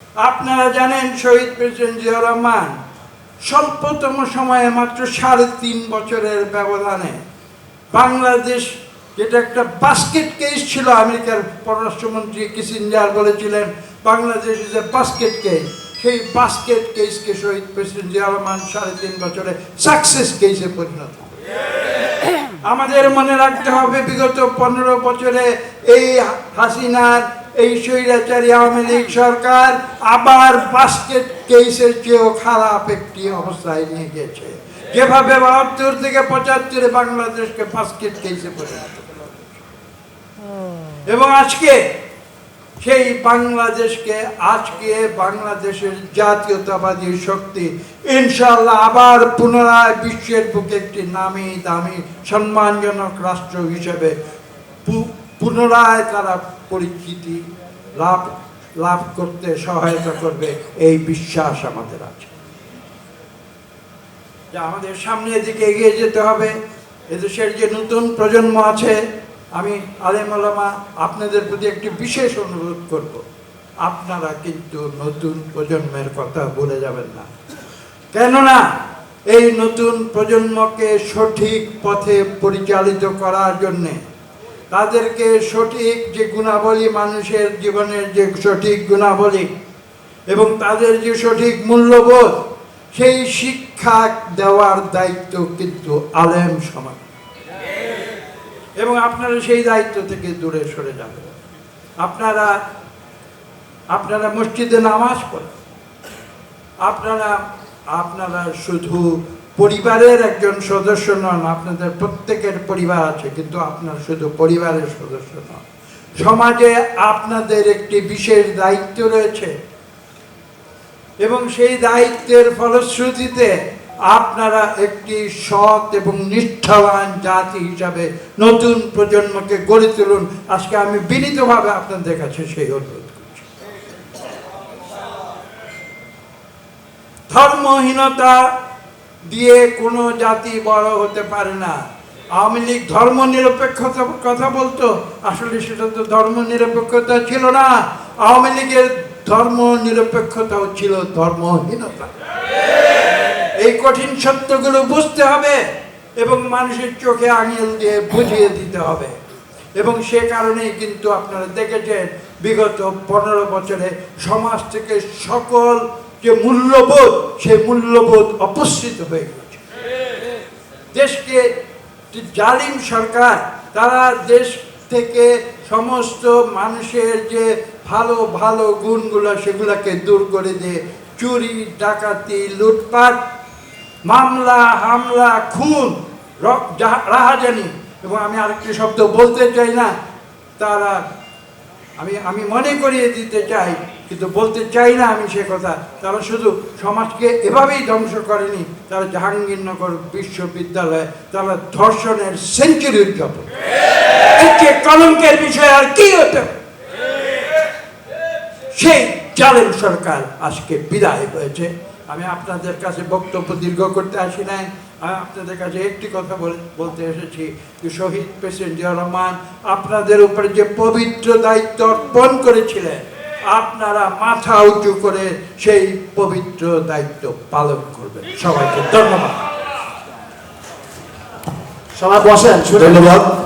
আপনারা জানেন শহীদ প্রেসিডেন্ট জিয়াউর রহমান স্বল্পতম সময়ে মাত্র ৩.৫ বছরের ব্যবধানে বাংলাদেশ, যেটা একটা বাস্কেট কেস ছিল, আমেরিকার পররাষ্ট্রমন্ত্রী কিসিঞ্জার বলেছিলেন Bangladesh is a basket case, সেই বাস্কেট কেসকে শহীদ প্রেসিডেন্ট জিয়াউর রহমান ৩.৫ বছরে সাকসেস কেসে পরিণত। আমাদের মনে রাখতে হবে বিগত ১৫ বছরে এই হাসিনার এই স্বৈরাচারী আওয়ামী লীগ সরকার আবার বাস্কেট কেসের চেয়েও খারাপ একটি অবস্থায় নিয়ে গেছে। যেভাবে ৭২ থেকে ৭৫ বাংলাদেশকে বাস্কেট কেসে পরিণত করা এবং আজকে সেই বাংলাদেশকে বাংলাদেশের জাতীয়তাবাদী শক্তি ইনশাআল্লাহ আবার পুনরায় বিশ্বের বুকে একটি নামি দামি সম্মানজনক রাষ্ট্র হিসেবে পুনরায় তারা পরিচিতি লাভ করতে সহায়তা করবে, এই বিশ্বাস আমাদের আছে। যা আমাদের সামনের দিকে এগিয়ে যেতে হবে। এদেশের যে নতুন প্রজন্ম আছে, আমি আলেম ওলামা আপনাদের প্রতি একটি বিশেষ অনুরোধ করব, আপনারা কিন্তু নতুন প্রজন্মের কথা ভুলে যাবেন না। কেননা এই নতুন প্রজন্মকে সঠিক পথে পরিচালিত করার জন্যে তাদেরকে সঠিক যে গুণাবলী, মানুষের জীবনের যে সঠিক গুণাবলী এবং তাদের যে সঠিক মূল্যবোধ, সেই শিক্ষা দেওয়ার দায়িত্ব কিন্তু আলেম সমাজ, এবং আপনারা সেই দায়িত্ব থেকে দূরে সরে যাবেন। আপনারা মসজিদে নামাজ পড়েন, আপনারা শুধু পরিবারের একজন সদস্য নন, আপনাদের প্রত্যেকের পরিবার আছে, কিন্তু আপনার শুধু পরিবারের সদস্য নন, সমাজে আপনাদের একটি বিশেষ দায়িত্ব রয়েছে এবং সেই দায়িত্বের ফলশ্রুতিতে আপনারা একটি সৎ এবং নিষ্ঠাবান জাতি হিসাবে নতুন প্রজন্মকে গড়ে তুলুন। আজকে আমি বিনীতভাবে আপনাদের কাছে সেই অনুরোধ করছি। ধর্মহীনতা দিয়ে কোনো জাতি বড় হতে পারে না। আওয়ামী লীগ ধর্ম নিরপেক্ষতার কথা বলতো, আসলে সেটা তো ধর্ম নিরপেক্ষতা ছিল না। আওয়ামী লীগের ধর্ম নিরপেক্ষতাও ছিল ধর্মহীনতা। এই কঠিন সত্যগুলো বুঝতে হবে এবং মানুষের চোখে আঙুল দিয়ে বুঝিয়ে দিতে হবে। এবং সে কারণেই কিন্তু আপনারা দেখেছেন বিগত ১৫ বছরে সমাজ থেকে সকল যে মূল্যবোধ, সেই মূল্যবোধ অপসৃত হয়ে গেছে। দেশকে জালিম সরকার, তারা দেশ থেকে সমস্ত মানুষের যে ভালো ভালো গুণগুলো, সেগুলোকে দূর করে দিয়ে চুরি, ডাকাতি, লুটপাট, মামলা, হামলা, খুন, রাহাজানি, এবং আমি আরেকটি শব্দ বলতে চাই না, তারা আমি মনে করিয়ে দিতে চাই, কিন্তু বলতে চাই না আমি সে কথা। তারা শুধু সমাজকে এভাবেই ধ্বংস করেনি, তারা জাহাঙ্গীরনগর বিশ্ববিদ্যালয়ে তারা ধর্ষণের সেঞ্চুরি উদযাপন, এর চেয়ে কলঙ্কের বিষয় আর কি হতে। সেই জালেম সরকার আজকে বিদায় হয়েছে। আমি আপনাদের কাছে বক্তব্য দীর্ঘ করতে আসি নাই, আমি আপনাদের কাছে একটি কথা বলতে এসেছি যে শহীদ প্রেসিডেন্ট জিয়াউর রহমান আপনাদের উপরে যে পবিত্র দায়িত্ব অর্পণ করেছিলেন, আপনারা মাথা উঁচু করে সেই পবিত্র দায়িত্ব পালন করবেন। সবাইকে ধন্যবাদ। সবাই বসেন। ধন্যবাদ।